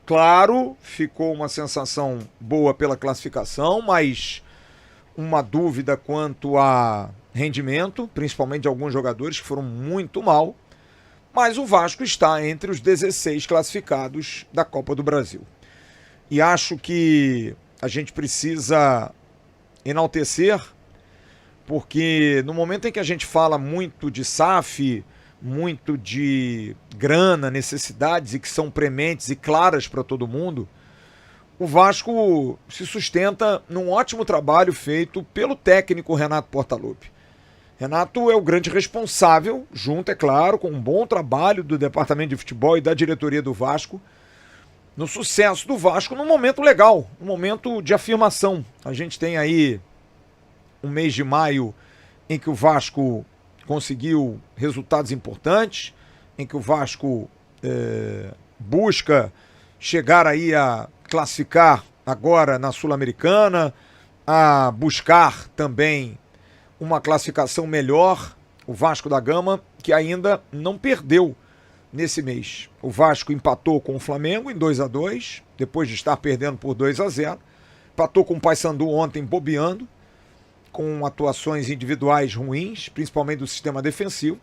Claro, ficou uma sensação boa pela classificação, mas uma dúvida quanto a rendimento, principalmente de alguns jogadores que foram muito mal. Mas o Vasco está entre os 16 classificados da Copa do Brasil. E acho que a gente precisa enaltecer, porque no momento em que a gente fala muito de SAF, muito de grana, necessidades e que são prementes e claras para todo mundo, o Vasco se sustenta num ótimo trabalho feito pelo técnico Renato Portaluppi. Renato é o grande responsável, junto, é claro, com um bom trabalho do departamento de futebol e da diretoria do Vasco, no sucesso do Vasco num momento legal, num momento de afirmação. A gente tem aí um mês de maio em que o Vasco conseguiu resultados importantes, em que o Vasco busca chegar aí a classificar agora na Sul-Americana, a buscar também uma classificação melhor, o Vasco da Gama, que ainda não perdeu nesse mês. O Vasco empatou com o Flamengo em 2-2, depois de estar perdendo por 2-0, empatou com o Paysandu ontem bobeando, com atuações individuais ruins, principalmente do sistema defensivo,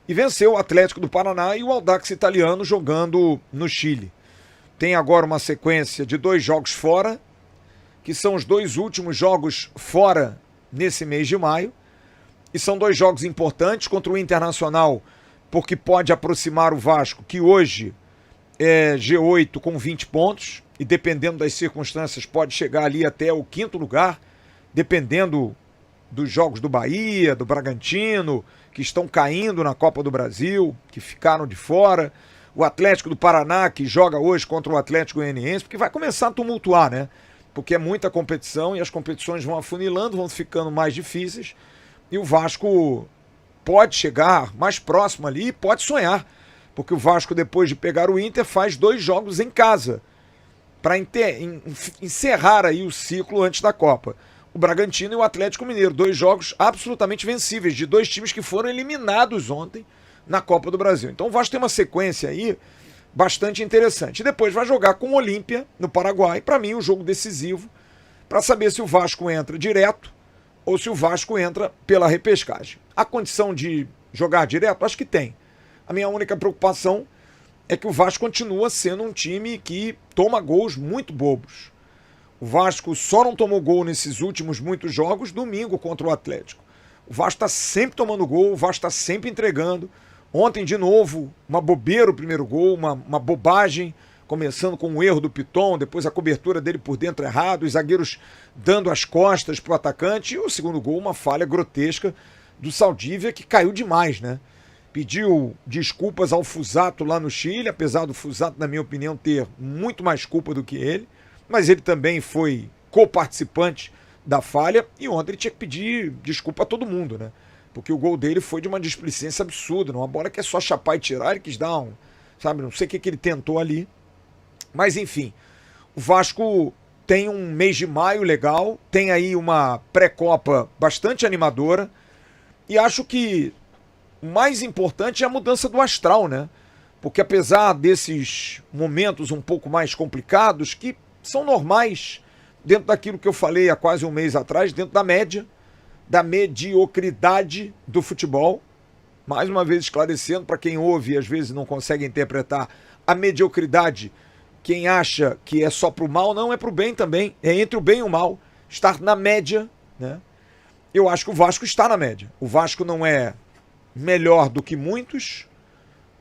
e venceu o Atlético do Paraná e o Audax Italiano jogando no Chile. Tem agora uma sequência de 2 jogos fora, que são os 2 últimos jogos fora nesse mês de maio, e são 2 jogos importantes contra o Internacional, porque pode aproximar o Vasco, que hoje é G8 com 20 pontos, e dependendo das circunstâncias pode chegar ali até o 5º lugar, dependendo dos jogos do Bahia, do Bragantino, que estão caindo na Copa do Brasil, que ficaram de fora, o Atlético do Paraná, que joga hoje contra o Atlético Goianiense, porque vai começar a tumultuar, né? Porque é muita competição e as competições vão afunilando, vão ficando mais difíceis, e o Vasco pode chegar mais próximo ali e pode sonhar, porque o Vasco, depois de pegar o Inter, faz 2 jogos em casa para encerrar aí o ciclo antes da Copa. O Bragantino e o Atlético Mineiro, 2 jogos absolutamente vencíveis, de 2 times que foram eliminados ontem na Copa do Brasil. Então o Vasco tem uma sequência aí bastante interessante. E depois vai jogar com o Olímpia, no Paraguai, para mim um jogo decisivo, para saber se o Vasco entra direto ou se o Vasco entra pela repescagem. A condição de jogar direto, acho que tem. A minha única preocupação é que o Vasco continua sendo um time que toma gols muito bobos. O Vasco só não tomou gol nesses últimos muitos jogos, domingo contra o Atlético. O Vasco está sempre tomando gol, o Vasco está sempre entregando. Ontem, de novo, uma bobeira o primeiro gol, uma bobagem, começando com o erro do Piton, depois a cobertura dele por dentro errado, os zagueiros dando as costas para o atacante, e o segundo gol, uma falha grotesca do Saldívia, que caiu demais, né? Pediu desculpas ao Fusato lá no Chile, apesar do Fusato, na minha opinião, ter muito mais culpa do que ele, mas ele também foi coparticipante da falha, e ontem ele tinha que pedir desculpa a todo mundo, né? Porque o gol dele foi de uma displicência absurda, uma bola que é só chapar e tirar, ele quis dar um, sabe, não sei o que ele tentou ali. Mas enfim, o Vasco tem um mês de maio legal, tem aí uma pré-copa bastante animadora, e acho que o mais importante é a mudança do astral, né? Porque apesar desses momentos um pouco mais complicados, que são normais dentro daquilo que eu falei há quase um mês atrás, dentro da média, da mediocridade do futebol, mais uma vez esclarecendo para quem ouve e às vezes não consegue interpretar, a mediocridade, quem acha que é só para o mal, não, é para o bem também, é entre o bem e o mal, estar na média, né? Eu acho que o Vasco está na média. O Vasco não é melhor do que muitos,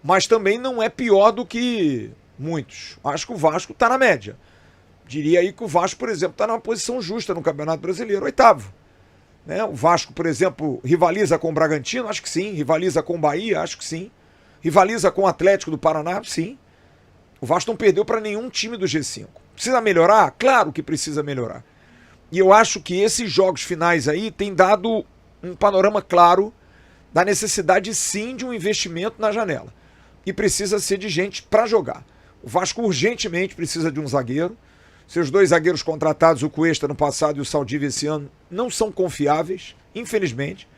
mas também não é pior do que muitos. Acho que o Vasco está na média. Diria aí que o Vasco, por exemplo, está numa posição justa no Campeonato Brasileiro, 8º. Né? O Vasco, por exemplo, rivaliza com o Bragantino? Acho que sim. Rivaliza com o Bahia? Acho que sim. Rivaliza com o Atlético do Paraná? Sim. O Vasco não perdeu para nenhum time do G5. Precisa melhorar? Claro que precisa melhorar. E eu acho que esses jogos finais aí têm dado um panorama claro da necessidade sim de um investimento na janela. E precisa ser de gente para jogar. O Vasco urgentemente precisa de um zagueiro. Seus 2 zagueiros contratados, o Cuesta no passado e o Saldívia esse ano, não são confiáveis, infelizmente.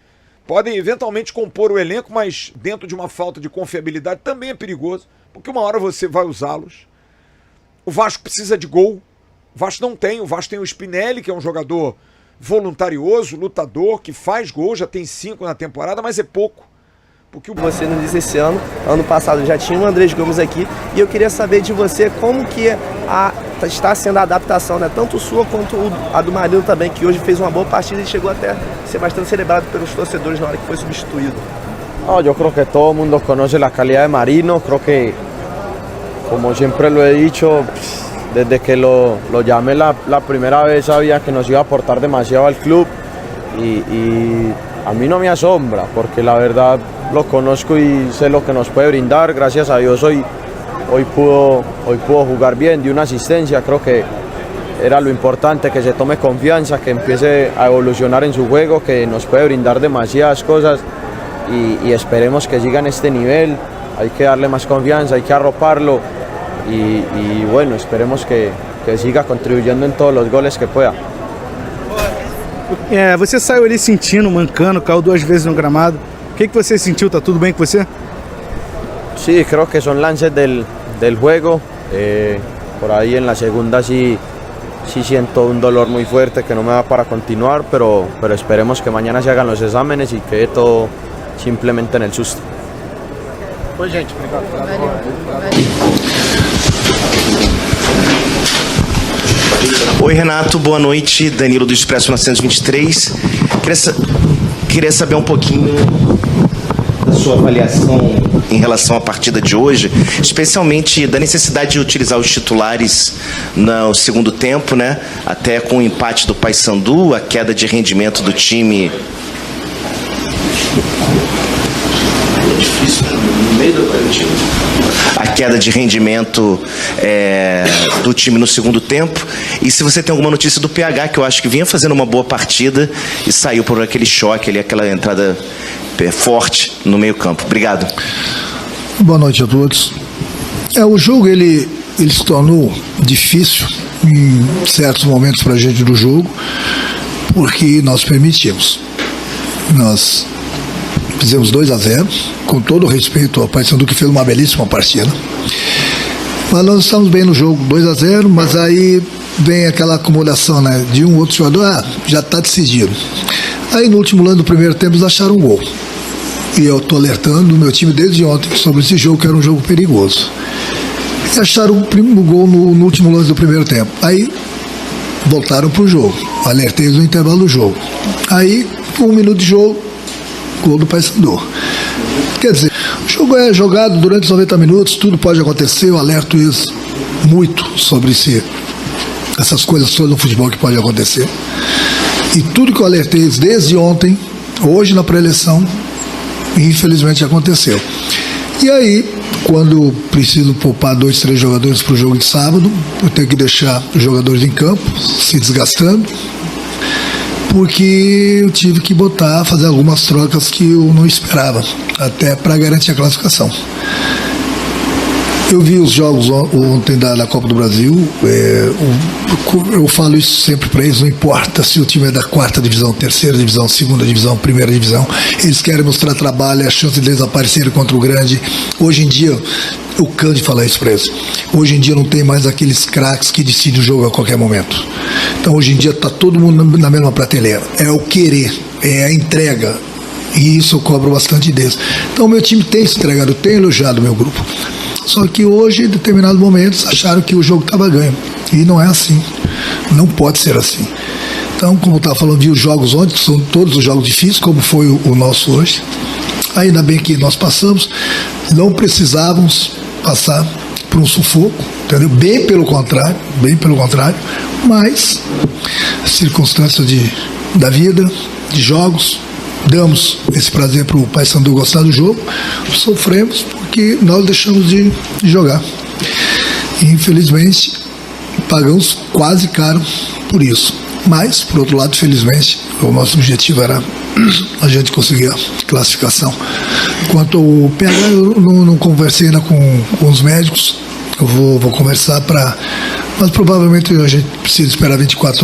Podem eventualmente compor o elenco, mas dentro de uma falta de confiabilidade também é perigoso, porque uma hora você vai usá-los. O Vasco precisa de gol. O Vasco não tem. O Vasco tem o Spinelli, que é um jogador voluntarioso, lutador, que faz gol, já tem 5 na temporada, mas é pouco. Porque Você não disse esse ano passado já tinha o Andrés Gomes aqui, e eu queria saber de você como que está sendo a adaptação, né? Tanto sua quanto a do Marino também, que hoje fez uma boa partida e chegou até a ser bastante celebrado pelos torcedores na hora que foi substituído. Yo creo que todo el mundo conoce la calidad de Marino, creo que como siempre lo he dicho, desde que lo llamé la primera vez sabía que nos iba a aportar demasiado al club y a mí no me asombra porque la verdad lo conozco y sé lo que nos puede brindar. Gracias a Dios hoy pudo jugar bien, dio una asistencia, creo que era lo importante, que se tome confianza, que empiece a evolucionar en su juego, que nos puede brindar demasiadas cosas y esperemos que siga en este nivel. Hay que darle más confianza, hay que arroparlo y bueno, esperemos que siga contribuyendo en todos los goles que pueda. Você saiu ali sentindo, mancando, caiu 2 vezes no gramado. O que você sentiu? Tá tudo bem com você? Sí, creo que son lances del juego. Por ahí en la segunda sí siento un dolor muy fuerte que no me da para continuar, pero esperemos que mañana se hagan los exámenes y quede todo simplemente en el susto. Oi, gente, obrigado. Oi, Renato, boa noite. Danilo do Expresso 923. Queria saber um pouquinho da sua avaliação em relação à partida de hoje, especialmente da necessidade de utilizar os titulares no segundo tempo, né? Até com o empate do Paysandu, a queda de rendimento do time. A queda de rendimento do time no segundo tempo. E se você tem alguma notícia do PH, que eu acho que vinha fazendo uma boa partida e saiu por aquele choque ali, aquela entrada forte no meio campo. Obrigado. Boa noite a todos. O jogo ele se tornou difícil em certos momentos para a gente do jogo, porque nós permitimos. Nós fizemos 2-0, com todo o respeito ao Paysandu, que fez uma belíssima partida. Mas nós estamos bem no jogo, 2-0, mas aí vem aquela acumulação, né, de um outro jogador, já está decidido. Aí no último lance do primeiro tempo eles acharam um gol. E eu estou alertando o meu time desde ontem sobre esse jogo, que era um jogo perigoso. E acharam o gol no último lance do primeiro tempo. Aí voltaram para o jogo. Alertei no intervalo do jogo. Aí, 1 minuto de jogo, gol do Paysandu. Quer dizer, o jogo é jogado durante os 90 minutos, tudo pode acontecer, eu alerto isso muito sobre essas coisas todas no futebol que pode acontecer. E tudo que eu alertei desde ontem, hoje na pré-eleição, infelizmente aconteceu. E aí, quando preciso poupar 2, 3 jogadores para o jogo de sábado, eu tenho que deixar os jogadores em campo, se desgastando, porque eu tive que fazer algumas trocas que eu não esperava, até para garantir a classificação. Eu vi os jogos ontem da Copa do Brasil, eu falo isso sempre para eles, não importa se o time é da 4ª divisão, 3ª divisão, 2ª divisão, 1ª divisão, eles querem mostrar trabalho, é a chance deles aparecerem contra o grande. Hoje em dia, o Cândido fala isso para eles, hoje em dia não tem mais aqueles craques que decidem o jogo a qualquer momento. Então hoje em dia está todo mundo na mesma prateleira, é o querer, é a entrega, e isso eu cobro bastante deles. Então o meu time tem se entregado, tem elogiado o meu grupo. Só que hoje, em determinados momentos, acharam que o jogo estava ganho. E não é assim. Não pode ser assim. Então, como eu estava falando, vi os jogos ontem, que são todos os jogos difíceis, como foi o nosso hoje. Ainda bem que nós passamos. Não precisávamos passar por um sufoco, entendeu? Bem pelo contrário. Mas, circunstâncias da vida, de jogos, damos esse prazer para o Paysandu gostar do jogo, sofremos porque nós deixamos de jogar. E, infelizmente, pagamos quase caro por isso. Mas, por outro lado, felizmente, o nosso objetivo era a gente conseguir a classificação. Quanto ao PH, eu não conversei ainda com os médicos, eu vou conversar mas provavelmente a gente precisa esperar 24 horas.